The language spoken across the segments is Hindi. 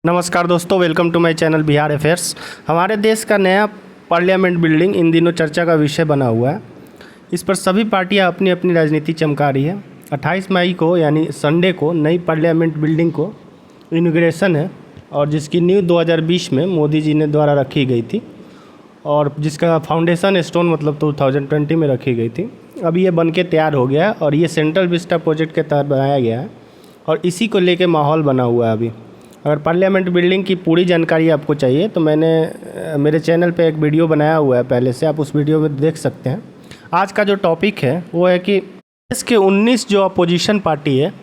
नमस्कार दोस्तों, welcome to my channel Bihar affairs. हमारे देश का नया पार्लियामेंट बिल्डिंग इन दिनों चर्चा का विषय बना हुआ है। इस पर सभी पार्टियां अपनी अपनी राजनीति चमका रही है। 28 मई को यानी संडे को नई पार्लियामेंट बिल्डिंग को इनॉग्रेशन है और जिसकी नींव 2020 में मोदी जी ने द्वारा रखी गई थी और जिसका फाउंडेशन स्टोन मतलब 2020 में रखी गई थी। अभी ये बन के तैयार हो गया है और ये सेंट्रल विस्टा प्रोजेक्ट के तहत बनाया गया है और इसी को लेके माहौल बना हुआ है। अभी अगर पार्लियामेंट बिल्डिंग की पूरी जानकारी आपको चाहिए तो मैंने मेरे चैनल पे एक वीडियो बनाया हुआ है पहले से, आप उस वीडियो में देख सकते हैं। आज का जो टॉपिक है वो है कि देश के 19 जो अपोजिशन पार्टी है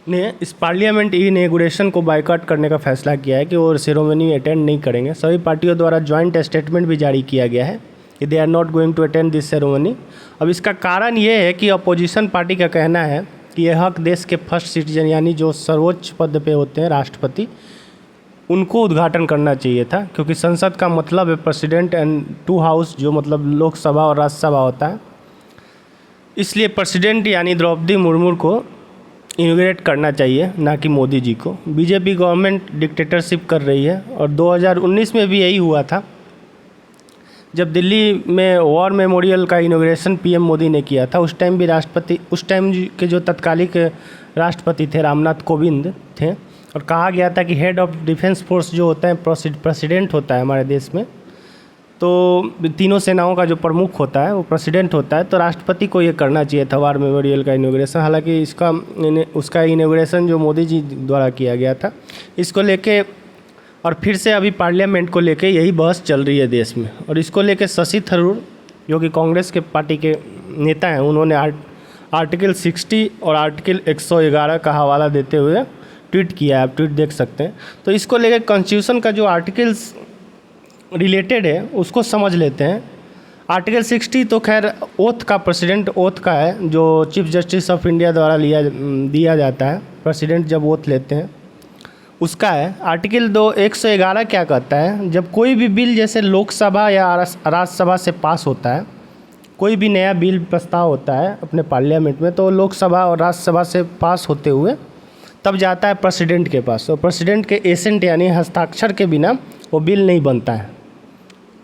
ने इस पार्लियामेंट इनॉग्रेशन को बायकॉट करने का फैसला किया है कि वो सेरेमनी अटेंड नहीं करेंगे। सभी पार्टियों द्वारा जॉइंट स्टेटमेंट भी जारी किया गया है कि they are not going to attend this ceremony. अब इसका कारण ये है कि अपोजिशन पार्टी का कहना है कि यह हक देश के फर्स्ट सिटीजन यानी जो सर्वोच्च पद पे होते हैं राष्ट्रपति, उनको उद्घाटन करना चाहिए था, क्योंकि संसद का मतलब है प्रेसिडेंट एंड 2 हाउस, जो मतलब लोकसभा और राज्यसभा होता है। इसलिए प्रेसिडेंट यानी द्रौपदी मुर्मू को इनॉग्रेट करना चाहिए, ना कि मोदी जी को। बीजेपी गवर्नमेंट डिक्टेटरशिप कर रही है और 2019 में भी यही हुआ था जब दिल्ली में वॉर मेमोरियल का इनॉग्रेशन पीएम मोदी ने किया था। उस टाइम भी राष्ट्रपति, उस टाइम के जो तत्कालिक राष्ट्रपति थे रामनाथ कोविंद थे और कहा गया था कि हेड ऑफ डिफेंस फोर्स जो होता है प्रेसिडेंट होता है हमारे देश में, तो तीनों सेनाओं का जो प्रमुख होता है वो प्रेसिडेंट होता है, तो राष्ट्रपति को ये करना चाहिए था वॉर मेमोरियल का इनॉग्रेशन। हालांकि उसका इनॉग्रेशन जो मोदी जी द्वारा किया गया था, इसको लेके और फिर से अभी पार्लियामेंट को लेके यही बहस चल रही है देश में। और इसको लेके शशि थरूर जो कि कांग्रेस के पार्टी के नेता हैं, उन्होंने आर्टिकल 60 और आर्टिकल 111 का हवाला देते हुए ट्वीट किया है, आप ट्वीट देख सकते हैं। तो इसको लेके कॉन्स्टिट्यूशन का जो आर्टिकल्स रिलेटेड है उसको समझ लेते हैं। आर्टिकल 60 तो खैर ओथ का, प्रेसिडेंट ओथ का है, जो चीफ जस्टिस ऑफ इंडिया द्वारा दिया जाता है, प्रेसिडेंट जब ओथ लेते हैं उसका है। आर्टिकल 111 क्या कहता है, जब कोई भी बिल जैसे लोकसभा या राज्यसभा से पास होता है, कोई भी नया बिल प्रस्ताव होता है अपने पार्लियामेंट में, तो लोकसभा और राज्यसभा से पास होते हुए तब जाता है प्रेसिडेंट के पास। तो प्रेसिडेंट के एसेंट यानी हस्ताक्षर के बिना वो बिल नहीं बनता है,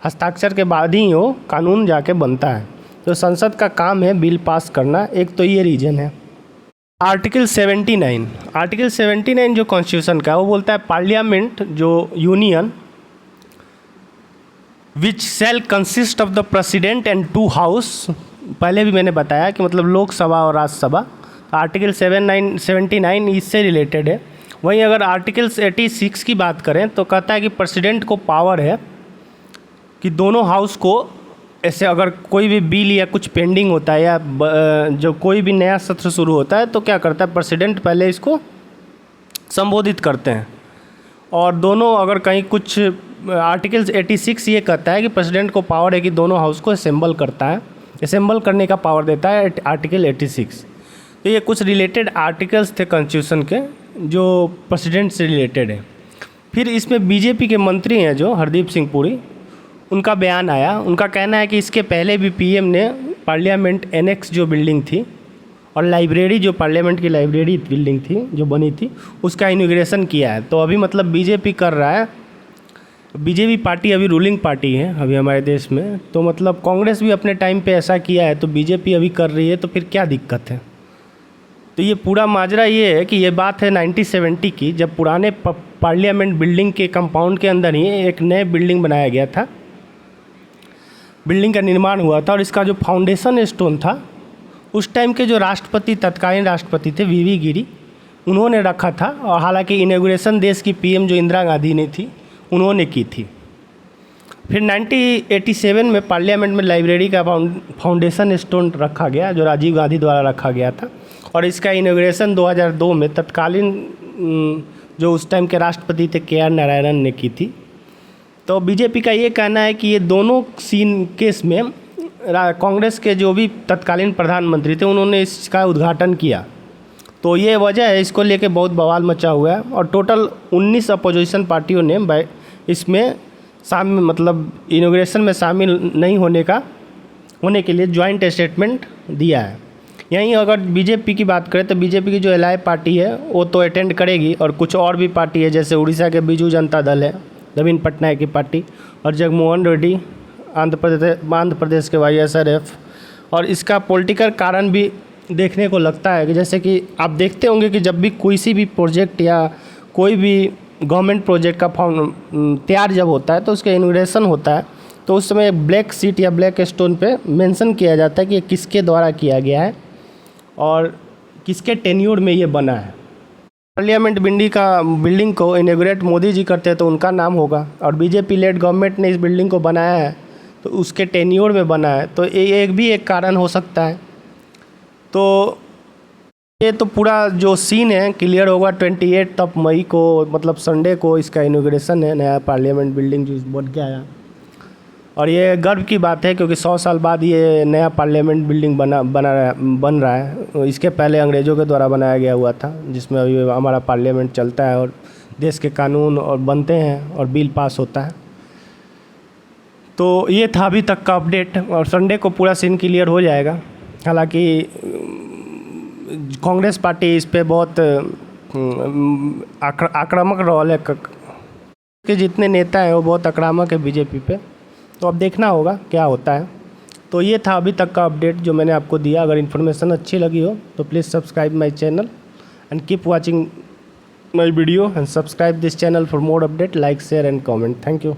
हस्ताक्षर के बाद ही वो कानून जाके बनता है। तो संसद का काम है बिल पास करना, एक तो ये रीज़न है। आर्टिकल 79 जो कॉन्स्टिट्यूशन का है वो बोलता है पार्लियामेंट जो union which shell consist of the president and 2 house, पहले भी मैंने बताया कि मतलब लोकसभा और राज्यसभा। आर्टिकल 79 इससे रिलेटेड है। वहीं अगर आर्टिकल 86 की बात करें तो कहता है कि प्रेसिडेंट को पावर है कि दोनों हाउस को ऐसे अगर कोई भी बिल या कुछ पेंडिंग होता है या जो कोई भी नया सत्र शुरू होता है तो क्या करता है प्रेसिडेंट, पहले इसको संबोधित करते हैं। और दोनों अगर कहीं कुछ, आर्टिकल 86 ये कहता है कि प्रेसिडेंट को पावर है कि दोनों हाउस को असेंबल करता है, असेंबल करने का पावर देता है आर्टिकल 86। तो ये कुछ रिलेटेड आर्टिकल्स थे कॉन्स्टिट्यूशन के जो प्रेसिडेंट से रिलेटेड है। फिर इसमें बीजेपी के मंत्री हैं जो हरदीप सिंह पुरी, उनका बयान आया। उनका कहना है कि इसके पहले भी पीएम ने पार्लियामेंट एनेक्स जो बिल्डिंग थी और लाइब्रेरी जो पार्लियामेंट की लाइब्रेरी बिल्डिंग थी जो बनी थी उसका इनॉग्रेशन किया है। तो अभी मतलब बीजेपी कर रहा है, बीजेपी पार्टी अभी रूलिंग पार्टी है अभी हमारे देश में, तो मतलब कांग्रेस भी अपने टाइम पे ऐसा किया है तो बीजेपी अभी कर रही है, तो फिर क्या दिक्कत है। तो ये पूरा माजरा ये है कि ये बात है 1970 की, जब पुराने पार्लियामेंट बिल्डिंग के कंपाउंड के अंदर ही एक नए बिल्डिंग बनाया गया था, बिल्डिंग का निर्माण हुआ था और इसका जो फाउंडेशन स्टोन था उस टाइम के जो राष्ट्रपति, तत्कालीन राष्ट्रपति थे वीवी गिरी, उन्होंने रखा था। और हालांकि इनॉग्रेशन देश की पीएम जो इंदिरा गांधी ने थी उन्होंने की थी। फिर 1987 में पार्लियामेंट में लाइब्रेरी का फाउंडेशन स्टोन रखा गया जो राजीव गांधी द्वारा रखा गया था और इसका इनॉग्रेशन 2002 में तत्कालीन जो उस टाइम के राष्ट्रपति थे KR नारायणन ने की थी। तो बीजेपी का ये कहना है कि ये दोनों केस में कांग्रेस के जो भी तत्कालीन प्रधानमंत्री थे उन्होंने इसका उद्घाटन किया, तो ये वजह है, इसको लेके बहुत बवाल मचा हुआ है। और टोटल 19 अपोजिशन पार्टियों ने इसमें मतलब इनॉग्रेशन में शामिल नहीं होने के लिए जॉइंट स्टेटमेंट दिया है। यहीं अगर बीजेपी की बात करें तो बीजेपी की जो एलआई पार्टी है वो तो अटेंड करेगी, और कुछ और भी पार्टी है जैसे उड़ीसा के बीजू जनता दल है, नवीन पटनायक की पार्टी, और जगनमोहन रेड्डी आंध्र प्रदेश के वाईएसआरएफ। और इसका पॉलिटिकल कारण भी देखने को लगता है कि जैसे कि आप देखते होंगे कि जब भी किसी भी प्रोजेक्ट या कोई भी गवर्नमेंट प्रोजेक्ट का फॉर्म तैयार जब होता है तो उसका इनॉग्रेशन होता है, तो उस समय ब्लैक शीट या ब्लैक स्टोन पे मेंशन किया जाता है कि ये किसके द्वारा किया गया है और किसके टेन्योर में ये बना है। पार्लियामेंट बिल्डिंग को इनॉग्रेट मोदी जी करते हैं तो उनका नाम होगा, और बीजेपी लेड गवर्नमेंट ने इस बिल्डिंग को बनाया है तो उसके टेन्योर में बना है, तो ये एक कारण हो सकता है। तो ये तो पूरा जो सीन है क्लियर होगा 28 मई को, मतलब संडे को इसका इनॉग्रेशन है, नया पार्लियामेंट बिल्डिंग जो बन के आया। और ये गर्व की बात है क्योंकि 100 साल बाद ये नया पार्लियामेंट बिल्डिंग बन रहा है। इसके पहले अंग्रेज़ों के द्वारा बनाया गया हुआ था, जिसमें अभी हमारा पार्लियामेंट चलता है और देश के कानून और बनते हैं और बिल पास होता है। तो ये था अभी तक का अपडेट, और संडे को पूरा सीन क्लियर हो जाएगा। हालांकि कांग्रेस पार्टी इस पे बहुत आक्रामक रोल है, के जितने नेता हैं वो बहुत आक्रामक है बीजेपी पे, तो अब देखना होगा क्या होता है। तो ये था अभी तक का अपडेट जो मैंने आपको दिया। अगर इन्फॉर्मेशन अच्छी लगी हो तो please subscribe my channel and keep watching my video and subscribe this channel for more update, like share and comment. Thank you.